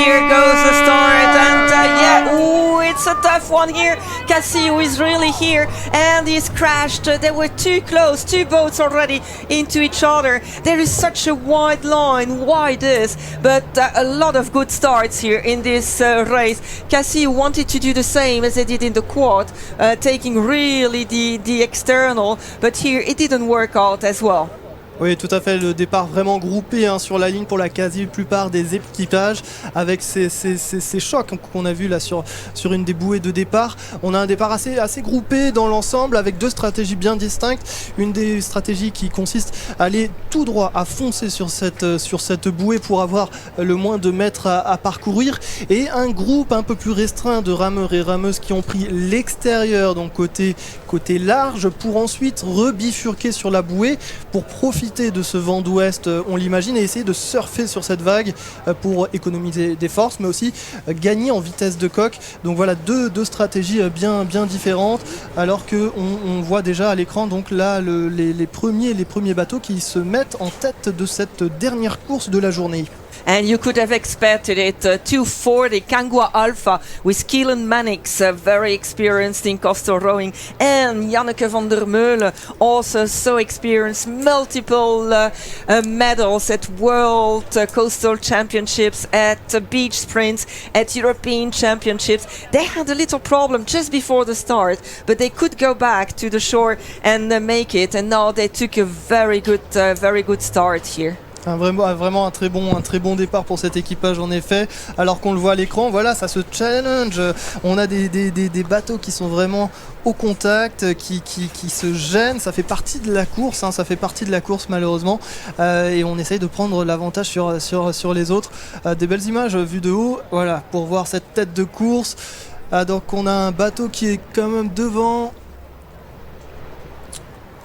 here goes the start, and it's a tough one here. Cassie, who is really here, and he's crashed. They were too close, two boats already into each other. There is such a wide line, wide is, but a lot of good starts here in this race. Cassie wanted to do the same as they did in the quad, taking really the external, but here it didn't work out as well. Oui, tout à fait, le départ vraiment groupé sur la ligne pour la quasi-plupart des équipages avec ces chocs qu'on a vu là sur une des bouées de départ. On a un départ assez groupé dans l'ensemble avec deux stratégies bien distinctes. Une des stratégies qui consiste à aller tout droit, à foncer sur cette bouée pour avoir le moins de mètres à parcourir, et un groupe un peu plus restreint de rameurs et rameuses qui ont pris l'extérieur, donc côté large, pour ensuite rebifurquer sur la bouée pour profiter de ce vent d'ouest, on l'imagine, et essayer de surfer sur cette vague pour économiser des forces, mais aussi gagner en vitesse de coque. Donc voilà, deux stratégies bien différentes, alors qu'on voit déjà à l'écran donc là les premiers bateaux qui se mettent en tête de cette dernière course de la journée. And you could have expected it. 240 Kangwa Alpha with Keelan Mannix, very experienced in coastal rowing, and Janneke van der Meulen, also so experienced, multiple medals at World Coastal Championships, at Beach Sprints, at European Championships. They had a little problem just before the start, but they could go back to the shore and make it, and now they took a very good start here. Vraiment un très bon départ pour cet équipage en effet, alors qu'on le voit à l'écran, voilà, ça se challenge, on a des bateaux qui sont vraiment au contact, qui se gênent, ça fait partie de la course, malheureusement, et on essaye de prendre l'avantage sur les autres. Des belles images vues de haut, voilà, pour voir cette tête de course. Donc on a un bateau qui est quand même devant.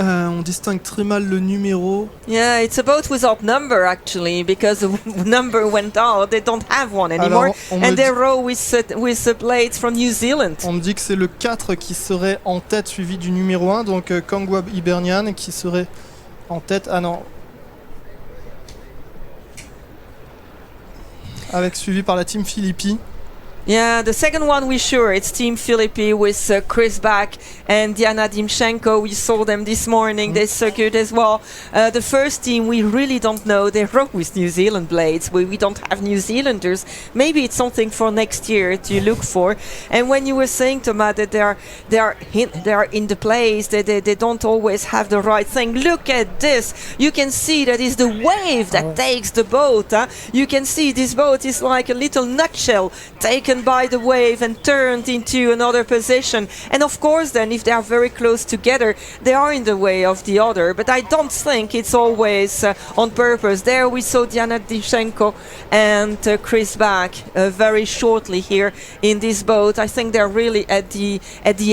On distingue très mal le numéro. Yeah, it's a boat without number actually, because the number went out. They don't have one anymore. Alors, and they row with blades from New Zealand. On me dit que c'est le 4 qui serait en tête, suivi du numéro 1, donc Kangwa Hibernian qui serait en tête. Ah non. Suivi par la team Philippi. Yeah, the second one we're sure it's Team Philippi with Chris Back and Diana Dimchenko. We saw them this morning. They circuit as well. The first team we really don't know. They row with New Zealand blades. We don't have New Zealanders. Maybe it's something for next year to look for. And when you were saying, Thomas, that they are in the place, they don't always have the right thing. Look at this. You can see that is the wave that takes the boat. You can see this boat is like a little nutshell taken by the wave and turned into another position. And of course then if they are very close together they are in the way of the other, but I don't think it's always on purpose. There we saw Diana Dimchenko and Chris Back very shortly here in this boat. I think they're really at the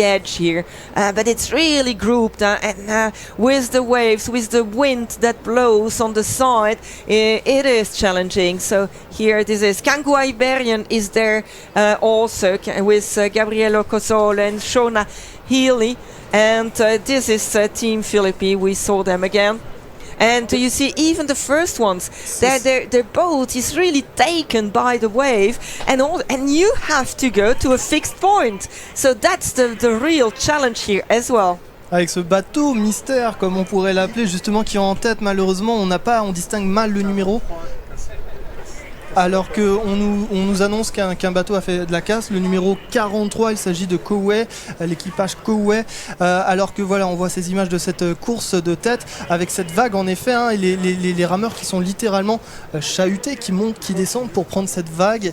edge here, but it's really grouped and with the waves, with the wind that blows on the side, it is challenging. So here this is Kangwa Iberian is there also with Gabriele Cosole and Shona Healy, and this is Team Philippi. We saw them again. And you see, even the first ones, their boat is really taken by the wave, and you have to go to a fixed point. So that's the real challenge here as well. Avec ce bateau mystère, comme on pourrait l'appeler, justement, qui est en tête, malheureusement, on distingue mal le numéro. Alors qu'on nous annonce qu'un bateau a fait de la casse, le numéro 43, il s'agit de Koway, l'équipage Koway, alors que voilà, on voit ces images de cette course de tête avec cette vague en effet, et les rameurs qui sont littéralement chahutés, qui montent, qui descendent pour prendre cette vague.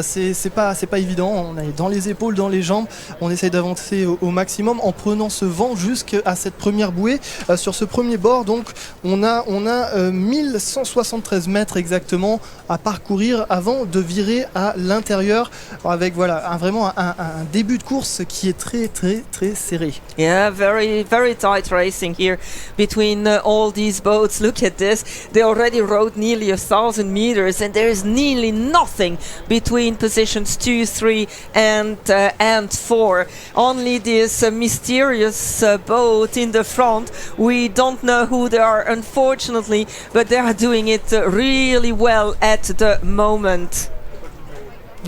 C'est pas évident, on est dans les épaules, dans les jambes, on essaye d'avancer au maximum en prenant ce vent jusqu'à cette première bouée. Sur ce premier bord, donc on a 1173 mètres exactement à parcourir avant de virer à l'intérieur, avec voilà vraiment un début de course qui est très serré. Yeah, very tight racing here between all these boats. Look at this, they already rode nearly 1,000 meters and there is nearly nothing between positions 2, 3 and 4. Only this mysterious boat in the front. We don't know who they are, unfortunately, but they are doing it really well at the moment.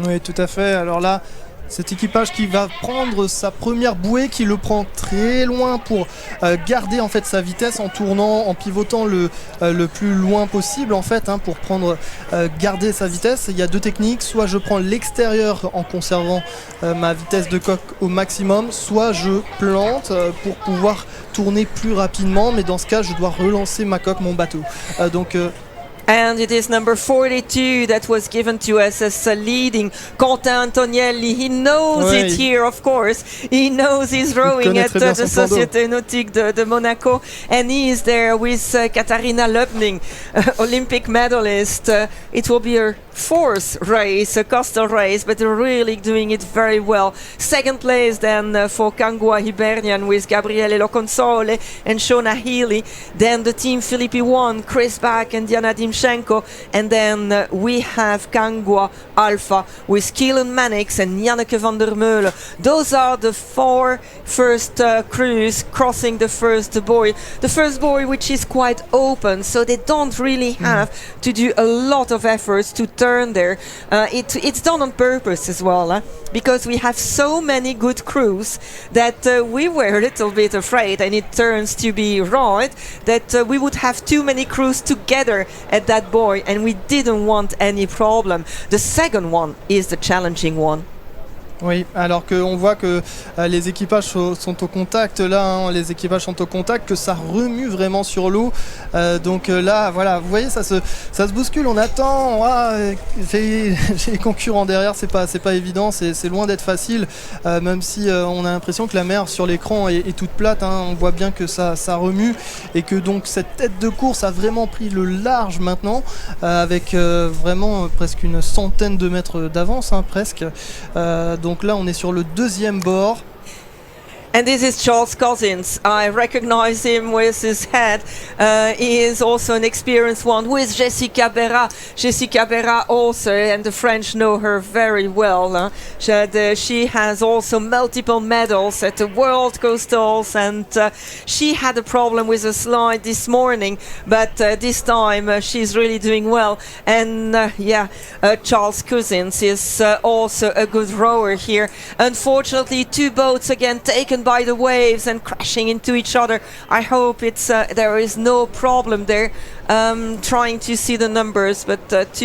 Oui, tout à fait. Alors là, cet équipage qui va prendre sa première bouée, qui le prend très loin pour garder en fait sa vitesse en tournant, en pivotant le plus loin possible en fait, hein, pour garder sa vitesse. Il y a deux techniques, soit je prends l'extérieur en conservant ma vitesse de coque au maximum, soit je plante pour pouvoir tourner plus rapidement, mais dans ce cas je dois relancer ma coque, mon bateau. And it is number 42 that was given to us as leading. Quentin Antonielli, he knows it here, of course. He knows he's rowing at the Société Nautique de Monaco. And he is there with Katharina Löbning, Olympic medalist. It will be her fourth race, a coastal race, but really doing it very well. Second place then for Kangwa Hibernian with Gabriele Loconsole and Shona Healy. Then the Team Philippi won, Chris Bach and Diana Dimchenko. And then we have Kangwa Alpha with Keelan Mannix and Janneke van der Meulen. Those are the four first crews crossing the first buoy. The first buoy, which is quite open, so they don't really have to do a lot of efforts to turn there. It's done on purpose as well, because we have so many good crews that we were a little bit afraid, and it turns to be right, that we would have too many crews together at that buoy, and we didn't want any problem. The second one is the challenging one. Oui, alors qu'on voit que les équipages sont au contact là, hein, les équipages sont au contact, que ça remue vraiment sur l'eau. Donc là, voilà, vous voyez, ça se bouscule, on attend. J'ai les concurrents derrière, c'est pas évident, c'est loin d'être facile, même si on a l'impression que la mer sur l'écran est toute plate, hein, on voit bien que ça remue et que donc cette tête de course a vraiment pris le large maintenant, avec vraiment presque une centaine de mètres d'avance, hein, presque. Donc là, on est sur le deuxième bord. And this is Charles Cousins. I recognize him with his head. He is also an experienced one with Jessica Berra. Jessica Berra also, and the French know her very well. She has also multiple medals at the World Coastals, and she had a problem with a slide this morning, but this time she's really doing well. And Charles Cousins is also a good rower here. Unfortunately, two boats again taken by the waves and crashing into each other. I hope there is no problem there. Trying to see the numbers, but it's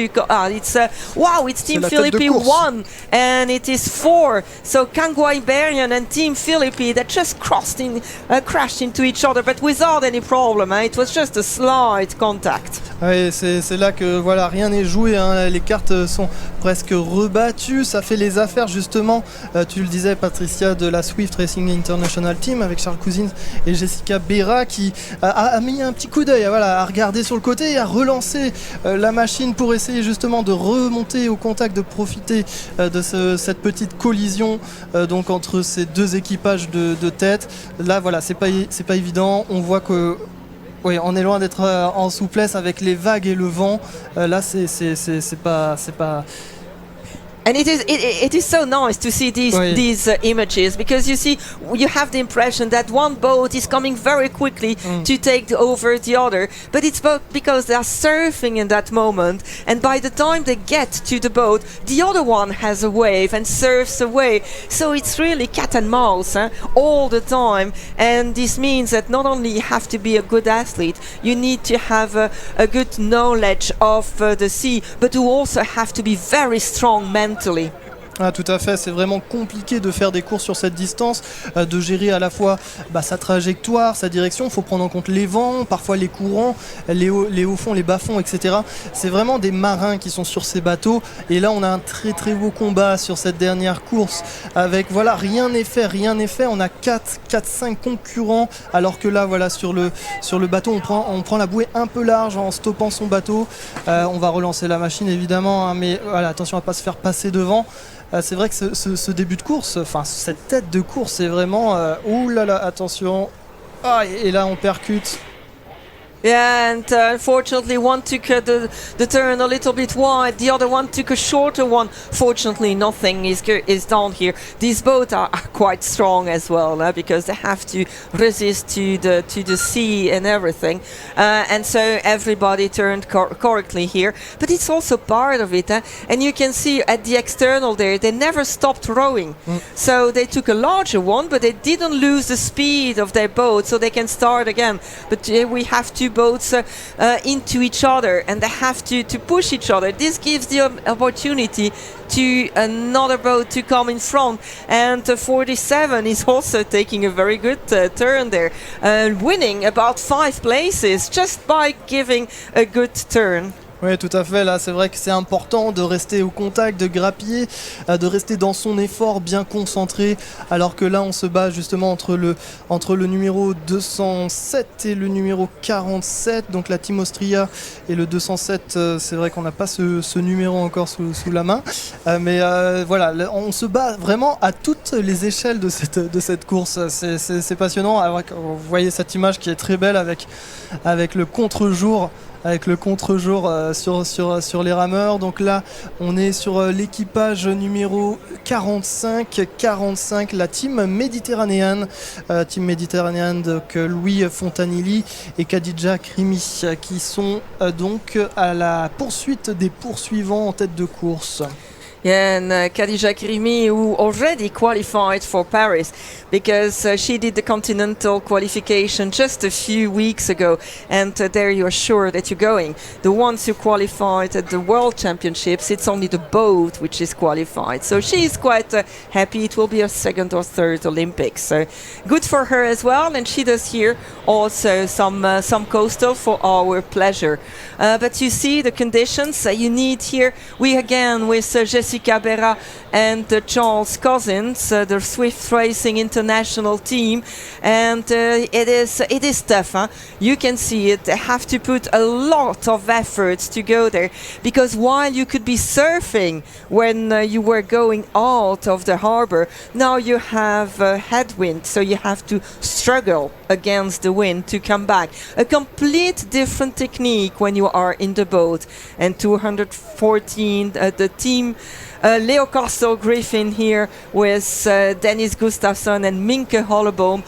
Team Philippi 1 and it is 4. So Kangwa Iberian and Team Philippi that just crashed into each other, but without any problem. It was just a slight contact. Oui, c'est là que voilà, rien n'est joué, hein. Les cartes sont presque rebattues. Ça fait les affaires justement, tu le disais Patricia, de la Swift Racing International Team avec Charles Cousins et Jessica Berra qui a mis un petit coup d'œil à regarder sur le côté et à relancer la machine pour essayer justement de remonter au contact, de profiter de cette petite collision donc entre ces deux équipages de tête. Là voilà, c'est pas évident. On voit que oui, on est loin d'être en souplesse avec les vagues et le vent. Là, c'est pas. And it is so nice to see these images, because you have the impression that one boat is coming very quickly to take over the other, but it's because they are surfing in that moment, and by the time they get to the boat, the other one has a wave and surfs away. So it's really cat and mouse all the time, and this means that not only you have to be a good athlete, you need to have a good knowledge of the sea, but you also have to be very strong mentally. Ah, tout à fait, c'est vraiment compliqué de faire des courses sur cette distance, de gérer à la fois sa trajectoire, sa direction. Il faut prendre en compte les vents, parfois les courants, les hauts fonds, les bas fonds, etc. C'est vraiment des marins qui sont sur ces bateaux. Et là, on a un très très beau combat sur cette dernière course avec rien n'est fait. On a 4-5 concurrents, alors que là, voilà, sur le bateau, on prend la bouée un peu large en stoppant son bateau. On va relancer la machine évidemment, hein, mais voilà, attention à ne pas se faire passer devant. C'est vrai que ce début de course, enfin cette tête de course, c'est vraiment ouh là là, attention. Et là on percute. Yeah, and unfortunately one took the turn a little bit wide, the other one took a shorter one. Fortunately nothing is down here. These boats are quite strong as well, because they have to resist to the sea and everything. And so everybody turned correctly here. But it's also part of it. And you can see at the external there, they never stopped rowing. So they took a larger one, but they didn't lose the speed of their boat, so they can start again. But we have two boats into each other, and they have to push each other. This gives the opportunity to another boat to come in front, and 47 is also taking a very good turn there, winning about 5 places just by giving a good turn. Oui, tout à fait. Là, c'est vrai que c'est important de rester au contact, de grappiller, de rester dans son effort bien concentré. Alors que là, on se bat justement entre le numéro 207 et le numéro 47. Donc la Team Austria et le 207, c'est vrai qu'on n'a pas ce numéro encore sous la main. Mais voilà, on se bat vraiment à toutes les échelles de cette course. C'est passionnant. Alors, vous voyez cette image qui est très belle avec le contre-jour. Sur les rameurs. Donc là, on est sur l'équipage numéro 45, la team méditerranéenne. Donc Louis Fontanilli et Khadija Krimi qui sont donc à la poursuite des poursuivants en tête de course. Yeah, and Khadija Krimi, who already qualified for Paris, because she did the continental qualification just a few weeks ago, and there you are sure that you're going. The ones who qualified at the World Championships, it's only the boat which is qualified. So she's quite happy. It will be her second or third Olympics. So good for her as well, and she does here also some coastal for our pleasure. But you see the conditions you need here. We again with Jessica Berra and Charles Cousins, the Swift Racing International team, and it is tough. Huh? You can see it. They have to put a lot of efforts to go there, because while you could be surfing when you were going out of the harbor, now you have headwind, so you have to struggle against the wind to come back. A complete different technique when you are in the boat. And 214, the team Leo Castle Griffin here with Dennis Gustafsson and Minke Holleboom.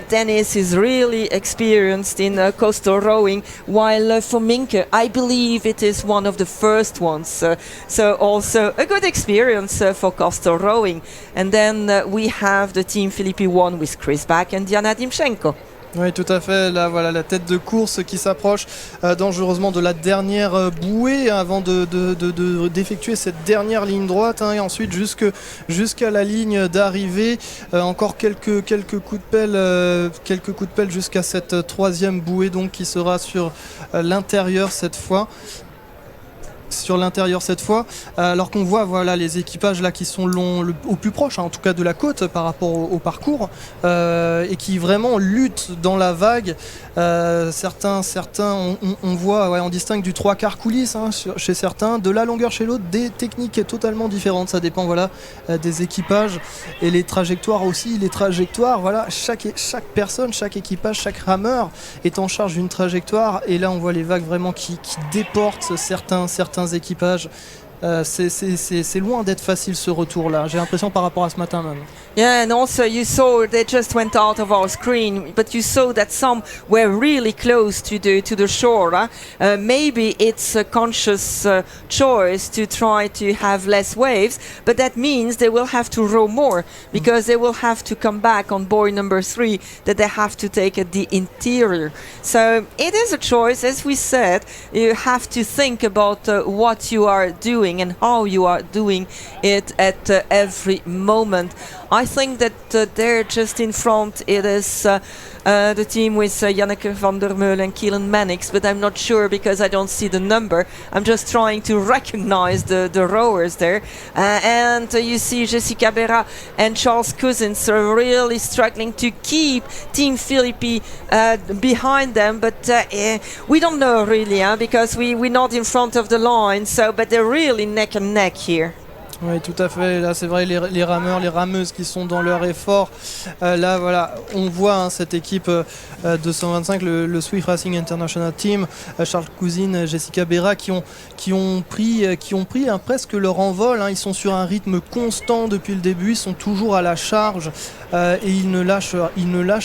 Dennis is really experienced in coastal rowing, while for Minke, I believe it is one of the first ones. So also a good experience for coastal rowing. And then we have the Team Philippi 1 with Chris Back and Diana Dimchenko. Oui, tout à fait. Là, voilà la tête de course qui s'approche dangereusement de la dernière bouée avant d'effectuer cette dernière ligne droite. Et ensuite, jusqu'à la ligne d'arrivée, encore quelques coups de pelle jusqu'à cette troisième bouée, donc qui sera sur l'intérieur cette fois. Alors qu'on voit voilà les équipages là qui sont au plus proche, en tout cas de la côte par rapport au parcours, et qui vraiment luttent dans la vague. Certains on voit, on distingue du 3/4 coulisses chez certains, de la longueur chez l'autre, des techniques totalement différentes. Ça dépend des équipages et les trajectoires aussi. Voilà, chaque personne, chaque équipage, chaque rameur est en charge d'une trajectoire, et là on voit les vagues vraiment qui déportent certains équipages. C'est loin d'être facile ce retour-là. J'ai l'impression par rapport à ce matin même. Yeah, and also you saw they just went out of our screen, but you saw that some were really close to the shore. Maybe it's a conscious choice to try to have less waves, but that means they will have to row more, because they will have to come back on buoy number 3 that they have to take at the interior. So it is a choice, as we said. You have to think about what you are doing and how you are doing it at every moment. I think that there just in front it is the team with Janneke van der Meulen and Keelan Mannix, but I'm not sure because I don't see the number. I'm just trying to recognize the rowers there. And you see Jessica Berra and Charles Cousins are really struggling to keep Team Philippi behind them, but we don't know really, because we're not in front of the line, but they're really neck and neck here. Oui, tout à fait. Là, c'est vrai, les rameurs, les rameuses qui sont dans leur effort. Là, voilà, on voit hein, cette équipe 225, le Swift Racing International Team, Charles Cousine, Jessica Berra, qui ont pris hein, presque leur envol. Hein. Ils sont sur un rythme constant depuis le début. Ils sont toujours à la charge et ils ne lâchent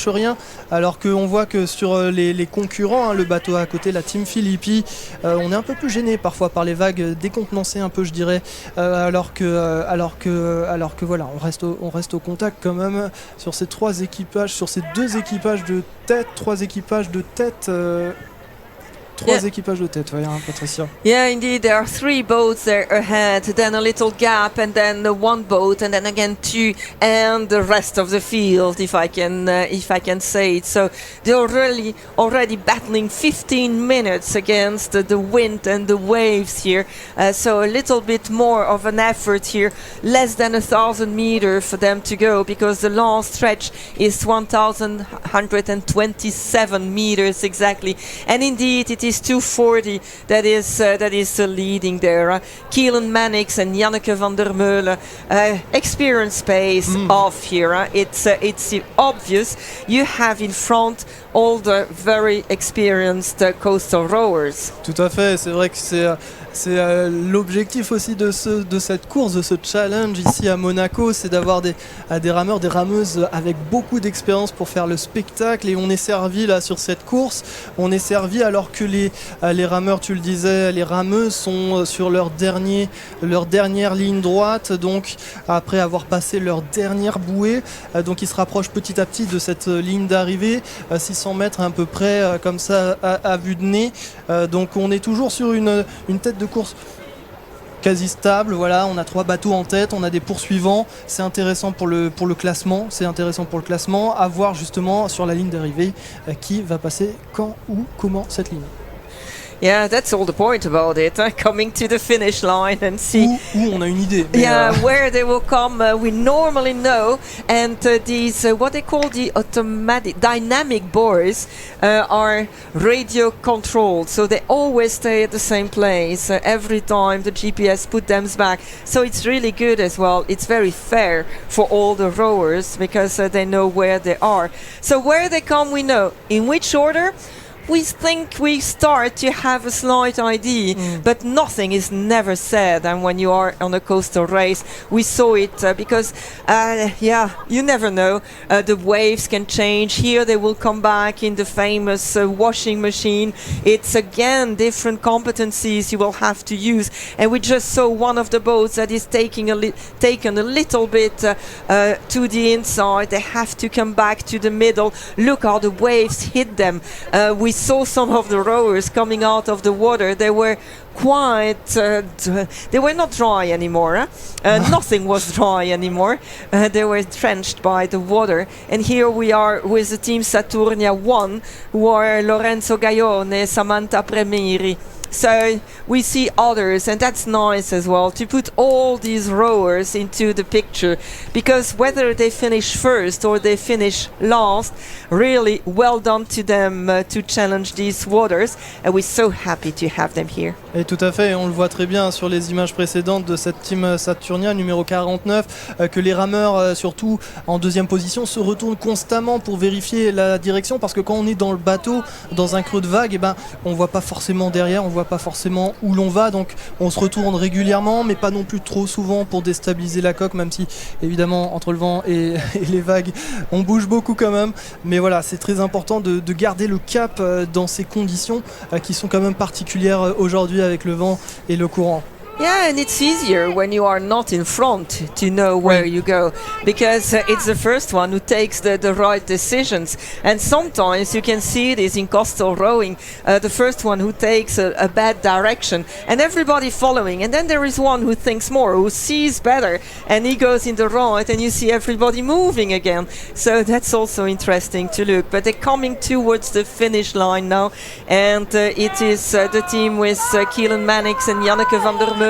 rien. Alors qu'on voit que sur les concurrents, hein, le bateau à côté, la Team Philippi, on est un peu plus gêné parfois par les vagues décontenancées un peu, je dirais, alors que voilà, on reste au contact quand même sur ces trois équipages, sur ces deux équipages de tête, trois équipages de tête. Trois équipages de tête, hein, Patricia. Yeah, indeed, there are 3 boats there ahead, then a little gap, and then 1 boat, and then again 2, and the rest of the field, if I can say it. So they're already battling 15 minutes against the wind and the waves here. So a little bit more of an effort here, less than 1,000 meters for them to go, because the long stretch is 1,127 meters exactly, and indeed it is 240 that is leading there. Keelan Mannix and Janneke van der Meulen, experience pace off here. It's obvious. You have in front all the very experienced coastal rowers. Tout à fait, c'est vrai que c'est l'objectif aussi de cette course, de ce challenge ici à Monaco, c'est d'avoir des rameurs, des rameuses avec beaucoup d'expérience pour faire le spectacle. Et on est servi là sur cette course, on est servi alors que les rameurs, tu le disais, les rameuses sont sur leur dernière ligne droite, donc après avoir passé leur dernière bouée, donc ils se rapprochent petit à petit de cette ligne d'arrivée, 600 mètres à peu près comme ça à vue de nez. Donc on est toujours sur une tête de course quasi stable. Voilà, on a 3 bateaux en tête, on a des poursuivants. C'est intéressant pour le classement. C'est intéressant pour le classement. À voir justement sur la ligne d'arrivée qui va passer quand, où, comment cette ligne. Yeah, that's all the point about it. Coming to the finish line and see. Où on a une idée. Yeah, where they will come, we normally know. And these, what they call the automatic dynamic buoys, are radio controlled. So they always stay at the same place every time the GPS put them back. So it's really good as well. It's very fair for all the rowers because they know where they are. So where they come, we know. In which order? We think we start to have a slight idea, but nothing is never said. And when you are on a coastal race, we saw it because, you never know. The waves can change. Here they will come back in the famous washing machine. It's again different competencies you will have to use. And we just saw one of the boats that is taken a little bit to the inside. They have to come back to the middle. Look how the waves hit them. We saw some of the rowers coming out of the water. They were quite they were not dry anymore. Nothing was dry anymore. They were drenched by the water. And here we are with the team Saturnia 1, who are Lorenzo Gaione, Samantha Premieri. So we see others, and that's nice as well to put all these rowers into the picture, because whether they finish first or they finish last, really well done to them to challenge these waters, and we're so happy to have them here. Et tout à fait, on le voit très bien sur les images précédentes de cette team Saturnia numéro 49, que les rameurs, surtout en deuxième position, se retournent constamment pour vérifier la direction, parce que quand on est dans le bateau, dans un creux de vague, on voit pas forcément derrière, on voit pas forcément où l'on va, donc on se retourne régulièrement, mais pas non plus trop souvent pour déstabiliser la coque, même si évidemment entre le vent et les vagues on bouge beaucoup quand même, mais voilà, c'est très important de garder le cap dans ces conditions qui sont quand même particulières aujourd'hui avec le vent et le courant. Yeah, and it's easier when you are not in front to know where you go, because it's the first one who takes the right decisions. And sometimes you can see this in coastal rowing, the first one who takes a bad direction and everybody following, and then there is one who thinks more, who sees better, and he goes in the right and you see everybody moving again. So that's also interesting to look. But they're coming towards the finish line now, and it is the team with Keelan Mannix and Janneke van der Meulen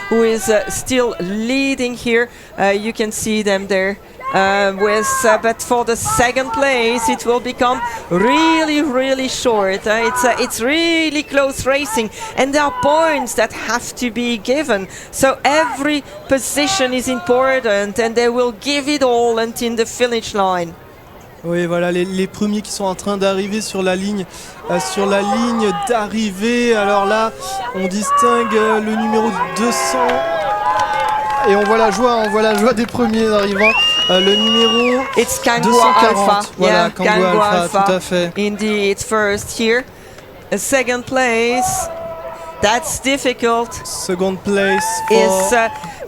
who is still leading here. You can see them there But for the second place, it will become really short. It's really close racing, and there are points that have to be given. So every position is important, and they will give it all until the finish line. Oui, voilà les premiers qui sont en train d'arriver sur la ligne d'arrivée. Alors là, on distingue le numéro 200 et on voit la joie des premiers arrivants. Le numéro It's Kangwa 240. Alpha. Voilà, Yeah, Kangwa Alpha, tout à fait. Indeed, first here. A second place. That's difficult. Second place for Is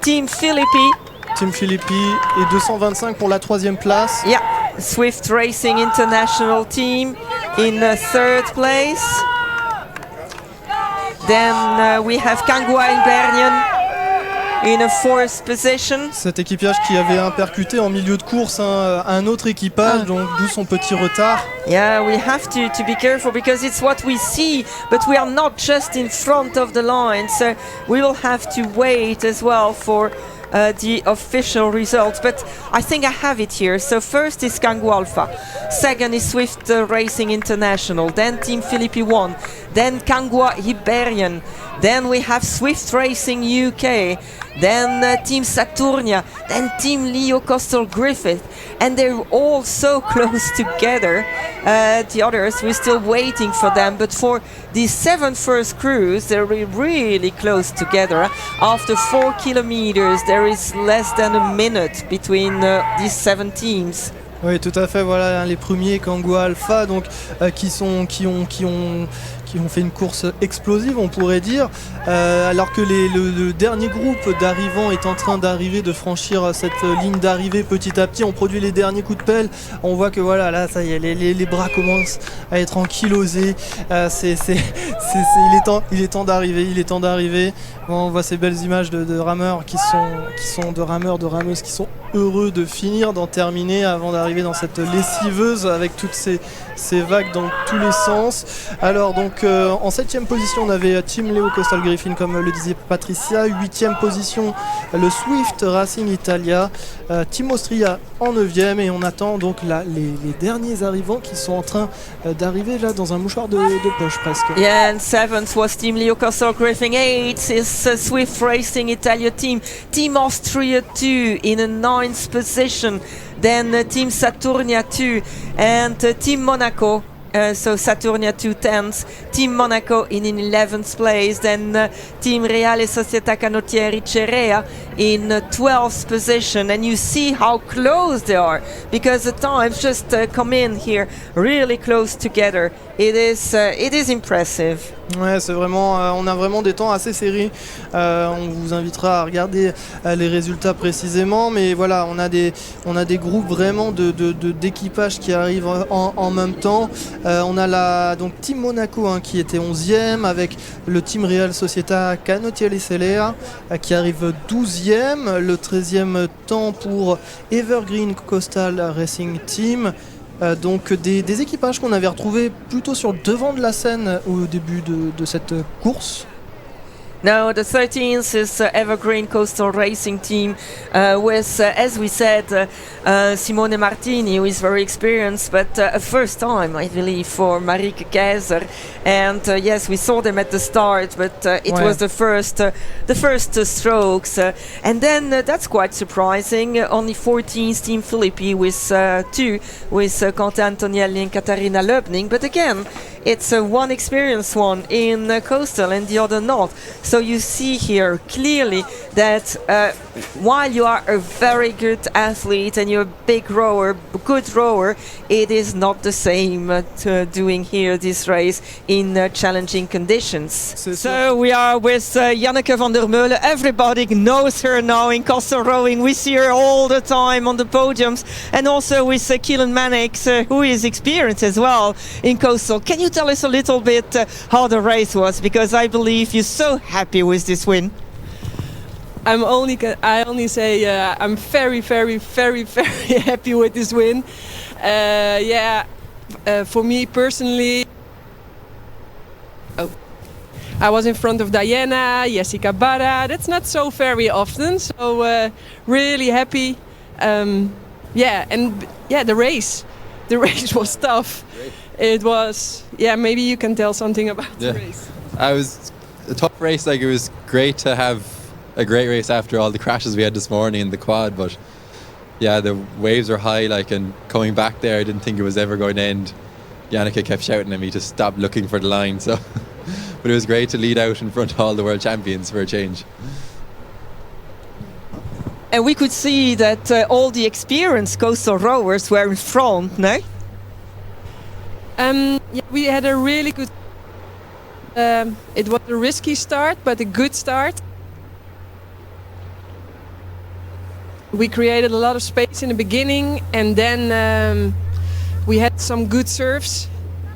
Team Philippi. Team Philippi et 225 pour la troisième place. Yeah, Swift Racing International team in third place. Then we have Kangwa Hibernian in a fourth position. Cet équipage qui avait percuté en milieu de course un autre équipage, donc d'où son petit retard. Yeah, we have to be careful because it's what we see, but we are not just in front of the line, so we will have to wait as well for the official results. But I think I have it here. So first is Kangwa Alpha, second is Swift Racing International, then Team Philippi 1, then Kangwa Hibernian, then we have Swift Racing UK, then Team Saturnia, then Team Leo Coastal Griffith, and they're all so close together. The others, we're still waiting for them, but for the 7 first crews, they're really close together. After 4 kilometers, there is less than a minute between these 7 teams. Oui, tout à fait. Voilà les premiers Kangwa Alpha, donc qui ont fait une course explosive, on pourrait dire, alors que le dernier groupe d'arrivants est en train d'arriver, de franchir cette ligne d'arrivée petit à petit. On produit les derniers coups de pelle. On voit que voilà, là, ça y est, les bras commencent à être ankylosés. Il est temps d'arriver. Bon, on voit ces belles images de rameurs qui sont de rameurs, de rameuses qui sont heureux de finir, d'en terminer avant d'arriver dans cette lessiveuse avec toutes ces vagues dans tous les sens. Alors donc en 7ème position on avait Team Leo Coastal Griffin, comme le disait Patricia. 8ème position le Swift Racing Italia, Team Austria en 9ème, et on attend donc là les derniers arrivants qui sont en train d'arriver là dans un mouchoir de poche presque. Yeah, and 7th was Team Leo Coastal Griffin. 8th is Swift Racing Italia team, Team Austria 2 in a 9th position, then Team Saturnia 2 and Team Monaco. So Saturnia 2 10th, Team Monaco in 11th place, then Team Reale Società Canottieri Cerea in 12th position. And you see how close they are, because the times just come in here really close together. It is impressive. Ouais, c'est vraiment, on a vraiment des temps assez serrés. On vous invitera à regarder les résultats précisément, mais voilà, on a des groupes vraiment d'équipages qui arrivent en même temps. On a donc Team Monaco qui était 11e, avec le Team Real Società Canottieri Cerea qui arrive 12e, le 13e temps pour Evergreen Coastal Racing Team. Donc des équipages qu'on avait retrouvés plutôt sur le devant de la scène au début de cette course. Now the 13th is Evergreen Coastal Racing Team with, as we said, Simone Martini, who is very experienced, but a first time, I believe, for Marieke Keizer. And yes, we saw them at the start, but it was the first strokes. And then that's quite surprising. Only 14th Team Philippi with 2, with Quentin Antonielli and Katarina Löbning. But again, it's one experienced one in coastal and the other not. So you see here clearly that while you are a very good athlete and you're a big rower, good rower, it is not the same doing here this race in challenging conditions. So we are with Janneke van der Meulen. Everybody knows her now in coastal rowing. We see her all the time on the podiums, and also with Keelan Mannix, who is experienced as well in coastal. Can you tell us a little bit how the race was, because I believe you're so happy with this win? I only say I'm very, very, very, very happy with this win. For me personally, I was in front of Diana, Jessica Barra. That's not so very often, so really happy. yeah, and the race was tough. It was, maybe you can tell something about the race. I was a tough race. Like, it was great to have a great race after all the crashes we had this morning in the quad, but yeah, the waves were high, like, and coming back there, I didn't think it was ever going to end. Yannicka kept shouting at me to stop looking for the line, so but it was great to lead out in front of all the world champions for a change. And we could see that all the experienced coastal rowers were in front, no? We had a really good. It was a risky start, but a good start. We created a lot of space in the beginning, and then we had some good serves.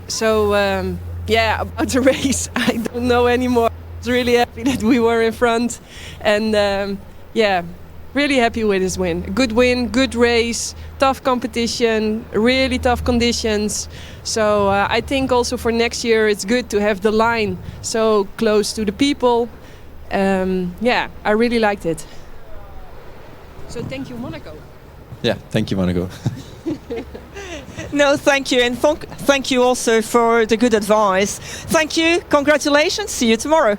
So about the race, I don't know anymore. I was really happy that we were in front, and really happy with this win. Good win, good race, tough competition, really tough conditions. So I think also for next year it's good to have the line so close to the people. I really liked it. So thank you, Monaco. Yeah, thank you, Monaco. No, thank you, and thank you also for the good advice. Thank you, congratulations, see you tomorrow.